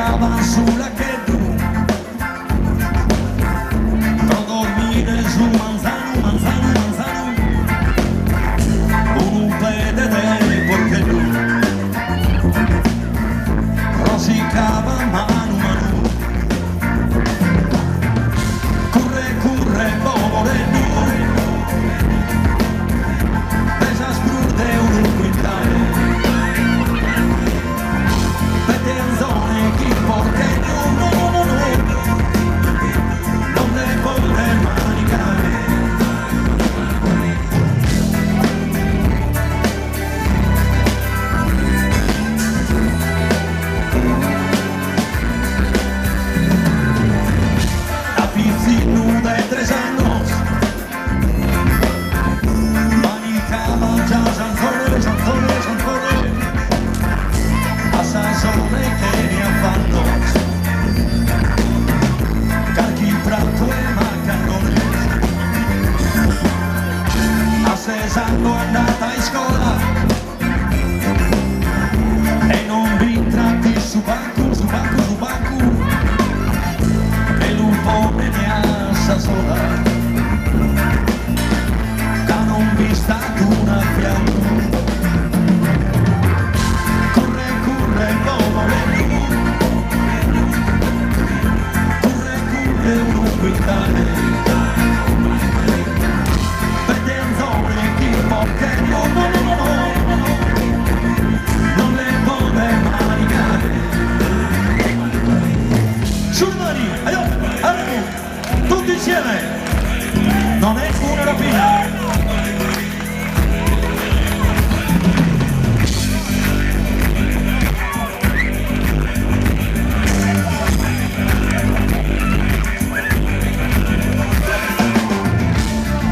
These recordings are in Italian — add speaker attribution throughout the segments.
Speaker 1: ficcava sulla che tu per dormire su manzano, manzano, manzano con un pedete perché lui rosicava mano, mano curre, curre, povore lui pesa sprurde un quintale zone chi porca no, no, no, no, non le vuole manicare. A pizzi nude 3 años manicava già Gianzone, Gianzone, Gianzone a Sansone che ne affanno carchi, prato e macannone a 6 anni è andata in scuola e non vi tratti su banco, su banco, su banco e l'upone ne ha sola che non vi stato una fiamma tutti insieme, non è una rapina.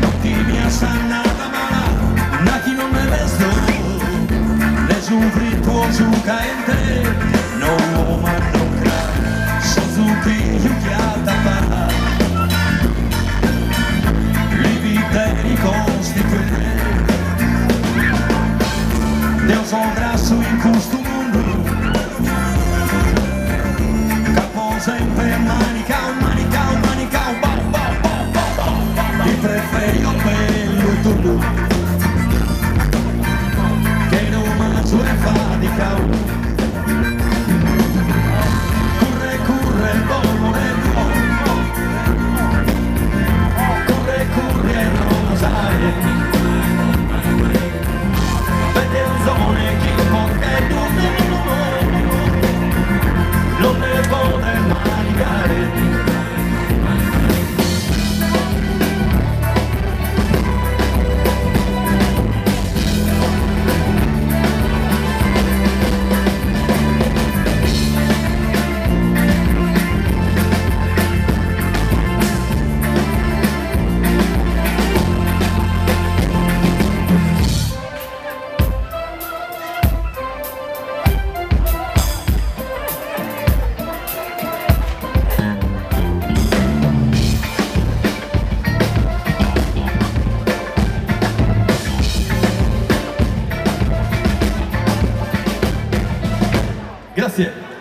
Speaker 1: Non ti mi assannata mala, na chi non me vesto, le soffritto su caente, no ma non cra, so zucchino chiata parla. Deus sono grasso in questo mondo capo sempre manica, manica, manica, bau, bau, bau, bau, bau. Ti preferio bello tu che non mangio e fatica curre, curre, povore curre, curre, rosarie zone chi porca e non ne vuole manicare. Grazie.